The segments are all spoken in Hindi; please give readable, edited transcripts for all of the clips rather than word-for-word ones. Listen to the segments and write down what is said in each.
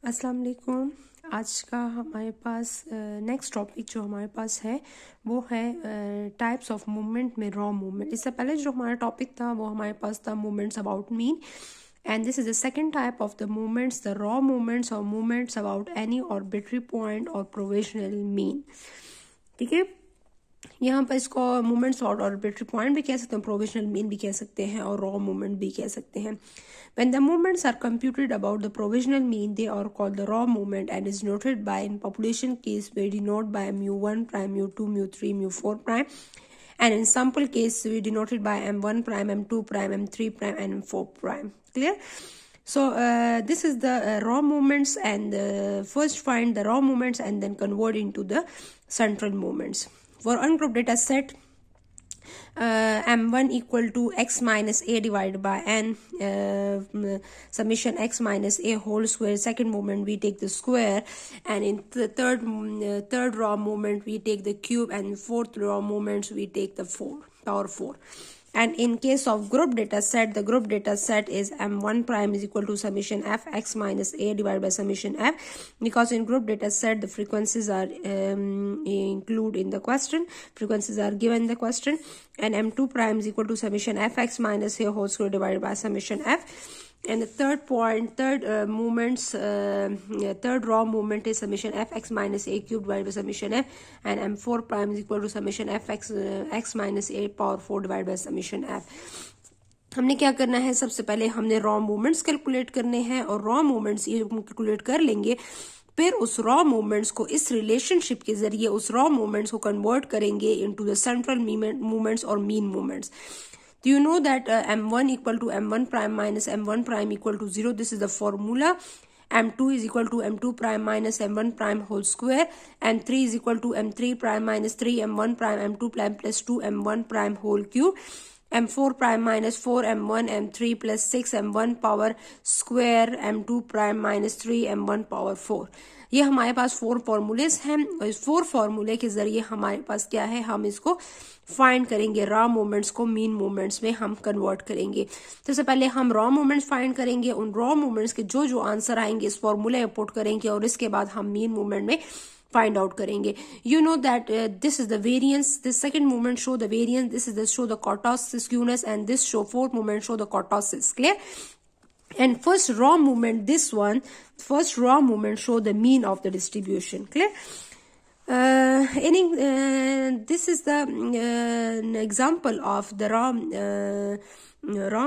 अस्सलाम वालेकुम। आज का हमारे पास नेक्स्ट टॉपिक जो हमारे पास है वो है टाइप्स ऑफ मूवमेंट में रॉ मूवमेंट। इससे पहले जो हमारा टॉपिक था वो हमारे पास था movements about mean, and this is the second type of the movements, the raw movements और movements about any arbitrary point और प्रोविजनल मीन। ठीक है, यहाँ पर इसको मूवमेंट्स और ऑर्बिटरी पॉइंट भी कह सकते हैं, प्रोविजनल मीन भी कह सकते हैं और रॉ मूवमेंट भी कह सकते हैं। When the movements are computed about the provisional mean, they are called the raw movement and is noted by, in population case, we denote by mu1 prime, mu2, mu3, mu4 prime, and in sample case we denote it by m1 prime, m2 prime, m3 prime, and m4 prime. Clear? So this is the raw movements, and first find the raw movements and then convert into the central movements. For ungrouped data set, m1 equal to x minus a divided by n, summation x minus a whole square. Second movement we take the square, and in the third raw movement we take the cube, and in fourth raw movements we take the power 4. And in case of group data set, the group data set is m1 prime is equal to summation f x minus a divided by summation f, because in group data set the frequencies are included in the question, frequencies are given in the question, and m2 prime is equal to summation f x minus a whole square divided by summation f. And the third raw movement is summation fx minus a cubed divided by summation f, and m4 prime is equal to summation fx x minus a power 4 divided by summation f. हमने क्या करना है, सबसे पहले हमने रॉ मूवमेंट्स कैलकुलेट करने हैं, और रॉ मूवमेंट्स ये कैलकुलेट कर लेंगे, फिर उस रॉ मूवमेंट्स को इस रिलेशनशिप के जरिए उस रॉ मूवमेंट्स को कन्वर्ट करेंगे इनटू द सेंट्रल मूवमेंट्स और mean movements. Do you know that m1 equal to m1 prime minus m1 prime equal to 0? This is the formula. m2 is equal to m2 prime minus m1 prime whole square, and 3 is equal to m3 prime minus 3 m1 prime m2 prime plus 2 m1 prime whole cube, m4 prime minus 4 m1 m3 plus 6 m1 power square, m2 prime minus 3 m1 power 4. ये हमारे पास 4 फॉर्मूलेस हैं, और इस 4 फॉर्मूले के जरिए हमारे पास क्या है, हम इसको फाइंड करेंगे, रॉ मूवमेंट्स को मीन मूवमेंट्स में हम कन्वर्ट करेंगे. सबसे पहले हम रॉ मूवमेंट्स फाइंड करेंगे, उन रॉ मूवमेंट्स के जो आंसर आएंगे इस फॉर्मूले में पुट करेंगे, और इसके बाद हम मीन मूवमेंट में find out करेंगे. You know that this is the variance, this second movement show the variance, this is the show the kurtosis skewness, and this show fourth movement show the kurtosis. Clear? And first raw movement, first raw movement show the mean of the distribution. Clear? This is the example of the raw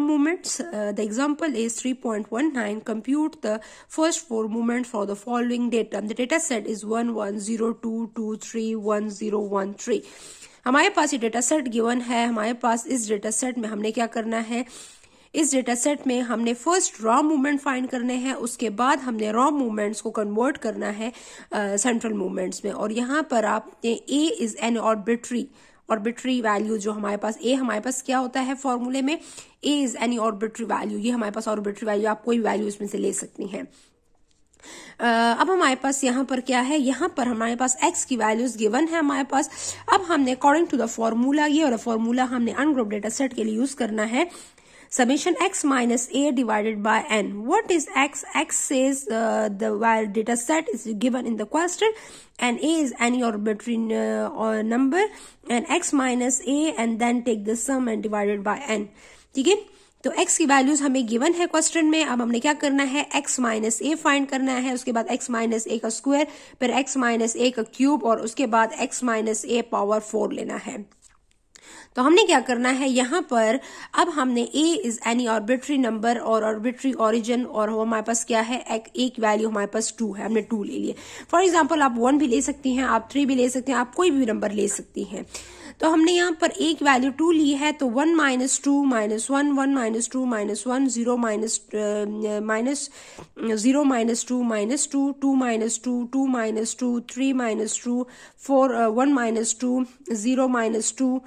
movements. The example is 3.19. Compute the first 4 movements for the following data. The data set is 1102231013. हमारे पास ये डेटा सेट गिवन है. हमारे पास इस डेटा सेट में हमने क्या करना है, इस डेटा सेट में हमने फर्स्ट रॉ मूवमेंट फाइंड करने हैं, उसके बाद हमने रॉ मूवमेंट्स को कन्वर्ट करना है सेंट्रल मूवमेंट्स में. और यहाँ पर आप ए इज एन ऑर्बिट्री वैल्यू, जो हमारे पास ए हमारे पास क्या होता है फॉर्मूले में, ए इज एनी ऑर्बिट्री वैल्यू. ये हमारे पास ऑर्बिट्री वैल्यू, आप कोई वैल्यू इसमें से ले सकती हैं. अब हमारे पास यहाँ पर क्या है, यहाँ पर हमारे पास x की वैल्यूज गिवन है हमारे पास. अब हमने अकॉर्डिंग टू द फॉर्मूला, ये वाला फॉर्मूला हमने अनग्रुप्ड डेटा सेट के लिए यूज करना है. Summation x minus a divided by n. What is x? X says the data set is given in the question, and a is any arbitrary number, and x minus a, and then take the sum and divided by n. ठीक है, तो x की वैल्यूज हमें गिवन है क्वेश्चन में. अब हमने क्या करना है, x माइनस a फाइंड करना है, उसके बाद x माइनस a का स्क्वायर, फिर x माइनस a का क्यूब, और उसके बाद x माइनस a पावर 4 लेना है. तो हमने क्या करना है यहाँ पर, अब हमने a is any arbitrary number और आर्बिट्री ओरिजिन, और हमारे पास क्या है, एक वैल्यू हमारे पास 2 है, हमने 2 ले लिए. फॉर एग्जांपल आप 1 भी ले सकती हैं, आप 3 भी ले सकते हैं, आप कोई भी नंबर ले सकती हैं. तो हमने यहाँ पर एक वैल्यू 2 ली है, तो 1 minus 2 minus 1, 1 minus 2 minus 1, 0 minus 0 minus 2 minus 2, 2 minus 2, 2 minus 2, 3 minus 2, 4, 1 minus 2, 0 minus 2,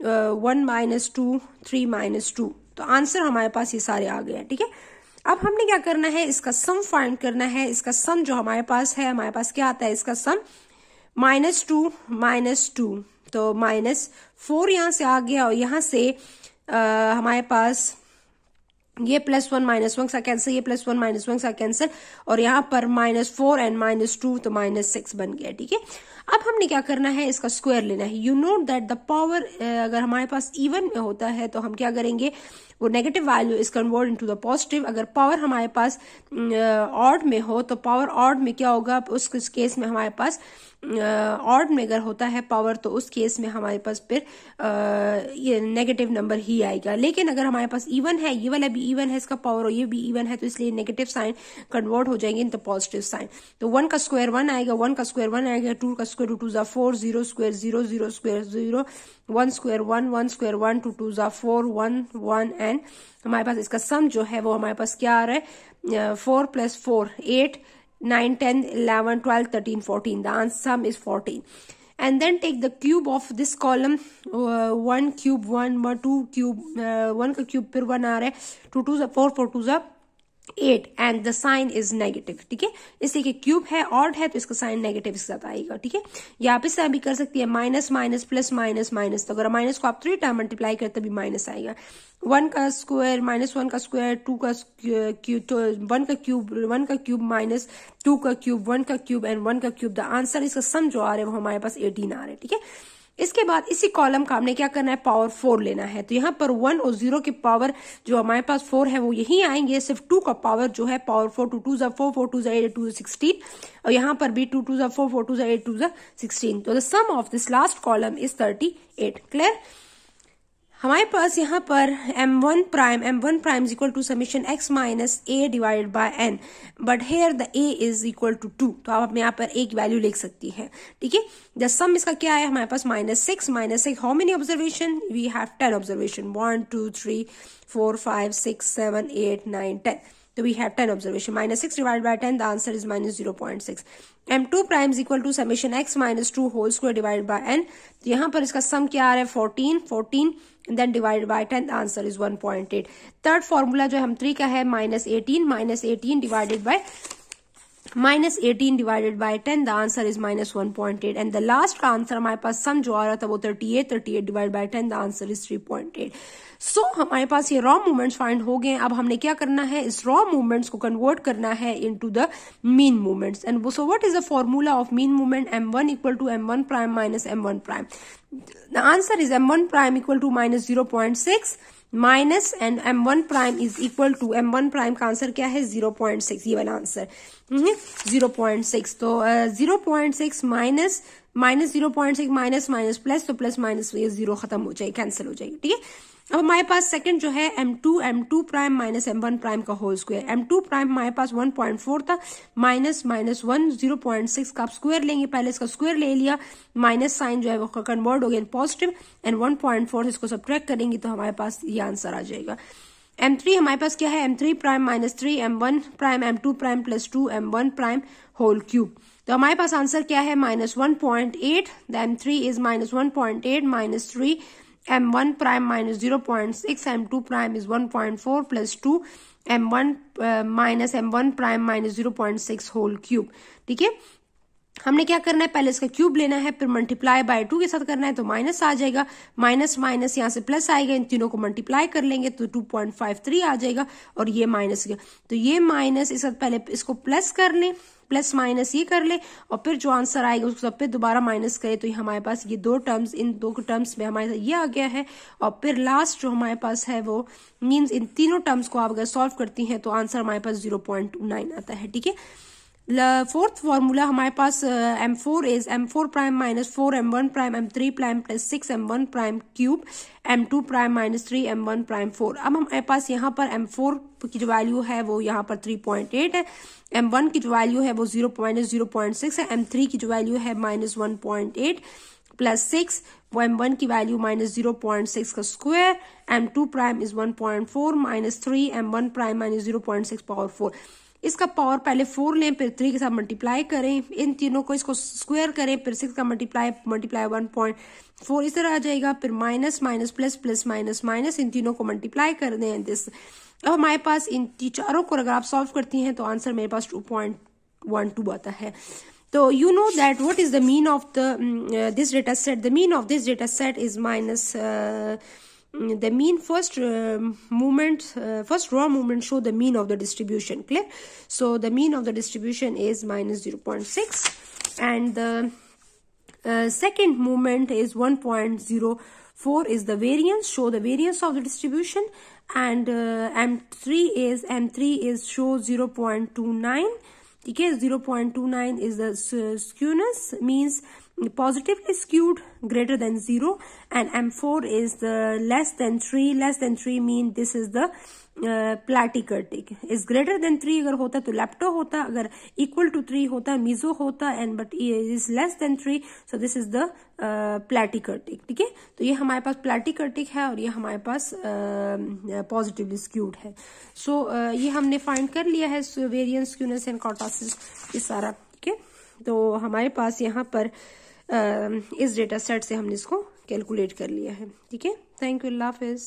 1 minus 2, 3 minus 2. तो आंसर हमारे पास ये सारे आ गए हैं. ठीक है, अब हमने क्या करना है, इसका सम फाइंड करना है. इसका सम जो हमारे पास है, हमारे पास क्या आता है, इसका सम -2 -2, तो -4 यहाँ से आ गया, और यहाँ से हमारे पास ये +1 -1 सा कैंसिल, ये +1 -1 सा कैंसिल, और यहाँ पर -4 एंड -2 तो -6 बन गया। ठीक है, अब हमने क्या करना है, इसका स्क्वायर लेना है। You note that the power अगर हमारे पास इवन में होता है तो हम क्या करेंगे, वो negative value is convert into the positive. अगर पावर हमारे पास ऑड में हो तो पावर ऑड में क्या होगा, उस केस में हमारे पास ऑड में अगर होता है पावर तो उस केस में हमारे पास फिर ये नेगेटिव नंबर ही आएगा। लेकिन अगर हमारे पास इवन है, ये वाला भी इवन है इसका पावर और ये भी इवन है, तो इसलिए नेगेटिव साइन कन्वर्ट हो जाएंगे इन द पॉजिटिव साइन। तो 1 का स्क्वायर 1 आएगा, 1 का स्क्वायर 1 आएगा, 2 का square 2 * 4, 0 square 0, 0 square 0, 1 square 1, 1 square 1, 2 * 4, 1 1 and हमारे पास इसका सम जो है वो हमारे पास क्या आ रहा है, 4 + 4 8 9 10 11 12 13 14, the sum is 14. And then take the cube of this column, 1 cube 1 2 cube 1 का क्यूब फिर 1 आ रहा है, 2 2 4 4 2 8 and the sign is negative. ठीक है, इसलिए कि क्यूब है ऑड है तो इसका साइन नेगेटिव के साथ आएगा। ठीक है, यहाँ पे से भी कर सकती है minus minus plus minus minus, तो अगर माइनस को आप 3 टाइम मल्टीप्लाई करते भी माइनस आएगा। 1 का स्क्वायर -1 का स्क्वायर 2 का क्यूब, तो 1 का क्यूब -2 का क्यूब 1 का क्यूब एंड 1 का क्यूब। द आंसर इसका सम जो आ रहा है वो हमारे पास 18 आ रहा है। ठीक है, इसके बाद इसी कॉलम का हमने क्या करना है, पावर 4 लेना है। तो यहाँ पर 1 और 0 की पावर जो हमारे पास 4 है वो यही आएंगे, सिर्फ 2 का पावर जो है पावर 4, 2 2 * 4 4 2 * 8 2 * 16, और यहाँ पर भी 2 2 * 4 4 2 * 8 2 * 16। तो the sum of this last column is 38। Clear? हमारे पास यहाँ पर m1 prime is equal to summation x minus a divided by n, but here the a is equal to 2, तो आप अपने यहाँ पर एक वैल्यू लिख सकती है। ठीक है, द सम इसका क्या है हमारे पास -6 how many observation, we have 10 observation, 1 2 3 4 5 6 7 8 9 10, तो we have 10 observation. -6 divided by 10, the answer is -0.6. m2 prime is equal to summation x minus 2 whole square divided by n. तो यहाँ पर इसका सम क्या आ रहा है 14 and then divided by 10, the answer is 1.8. Third formula जो हम 3 का है -18 divided by -18 the answer is -1.8, and the last का आंसर हमारे पास सम जो आ रहा था वो 38 divided by 10, the answer is 3.8. सो हमारे पास ये रॉ मूवमेंट्स फाइंड हो गए। अब हमने क्या करना है, इस रॉ मूवमेंट्स को कन्वर्ट करना है into the mean movements. And so what is the formula of mean movement, m1 equal to m1 prime minus m1 prime. The answer is m1 prime equal to -0.6 minus and m1 prime is equal to m1 prime का आंसर क्या है 0.6, ये वाला आंसर 0.6। तो 0.6 माइनस -0.6 माइनस प्लस, तो प्लस माइनस ये 0 खत्म हो जाएगी, कैंसिल हो जाएगी। ठीक है, अब हमारे पास सेकंड जो है m2 prime minus m1 prime का होल स्क्वायर। m2 प्राइम हमारे पास 1.4 था, माइनस 1 0.6 का आप स्क्वायर लेंगे, पहले इसका स्क्वायर ले लिया, माइनस साइन जो है वो कन्वर्ट हो गया पॉजिटिव, एंड 1.4 इसको सब्ट्रैक्ट करेंगे तो हमारे पास ये आंसर आ जाएगा। m3 हमारे पास क्या है, m3 prime -3 m1 prime m2 prime plus 2 m1 prime whole cube. तो हमारे पास आंसर क्या है -1.8, the m3 is -1.8 -3 m1 prime -0.6 m2 prime is 1.4 plus 2 m1 -m1 prime -0.6 whole cube. ठीक है, हमने क्या करना है, पहले इसका क्यूब लेना है, फिर मल्टीप्लाई बाय 2 के साथ करना है, तो माइनस आ जाएगा, माइनस माइनस यहाँ से प्लस आएगा, इन तीनों को मल्टीप्लाई कर लेंगे तो 2.53 आ जाएगा, और ये माइनस गया, तो ये माइनस इस पहले इसको प्लस कर लें, प्लस माइनस ये कर ले, और फिर जो आंसर आएगा उसको सब पे दोबारा माइनस करे, तो हमारे पास ये दो टर्म्स, इन दो टर्म्स में हमारे ये आ गया है, और फिर लास्ट जो हमारे पास है वो मीन्स इन तीनों टर्म्स को आप अगर सॉल्व करती हैं तो आंसर हमारे पास 0.29 आता है। ठीक है, फोर्थ फॉर्मूला हमारे पास m4 is m4 prime -4 m1 prime m3 prime plus 6 m1 prime cube m2 prime -3 m1 prime 4। अब हमारे पास यहाँ पर m4 की जो वैल्यू है वो यहाँ पर 3.8 है, m1 की जो वैल्यू है वो 0.6 है, m3 की जो वैल्यू है -1.8 प्लस 6, m1 की वैल्यू -0.6 का square, m2 prime is 1.4 -3 m1 prime -0.6 power 4। इसका पावर पहले 4 लें, फिर 3 के साथ मल्टीप्लाई करें, इन तीनों को इसको स्क्वायर करें, फिर 6 का मल्टीप्लाई 1.4 इस तरह आ जाएगा, फिर minus minus plus plus minus minus, इन तीनों को मल्टीप्लाई कर दें दिस। अब हमारे पास इन चारों को अगर आप सॉल्व करती हैं तो आंसर मेरे पास 2.12 आता है। तो you know that what is the mean of the this data set? The mean of this data set is the mean first raw movement show the mean of the distribution. Clear? So the mean of the distribution is minus 0.6, and the second movement is 1.04 is the variance, show the variance of the distribution, and M3 is show 0.29. Okay, 0.29 is the skewness, means positively skewed, greater than 0, and M4 is the less than 3. Less than 3 mean this is the platykurtic. is greater than 3 अगर होता तो लेप्टो होता, अगर equal to 3 होता मीजो होता, and but is less than 3, so this is the platykurtic. ठीक है, तो ये हमारे पास platykurtic है और ये हमारे पास positively skewed है. so ये हमने फाइंड कर लिया है वेरियंस, स्क्यूनेस एंड कर्टोसिस, ये सारा. ठीक है, तो हमारे पास यहाँ पर इस डेटा सेट से हमने इसको कैलकुलेट कर लिया है. ठीक है, थैंक यू, अल्लाह हाफिज.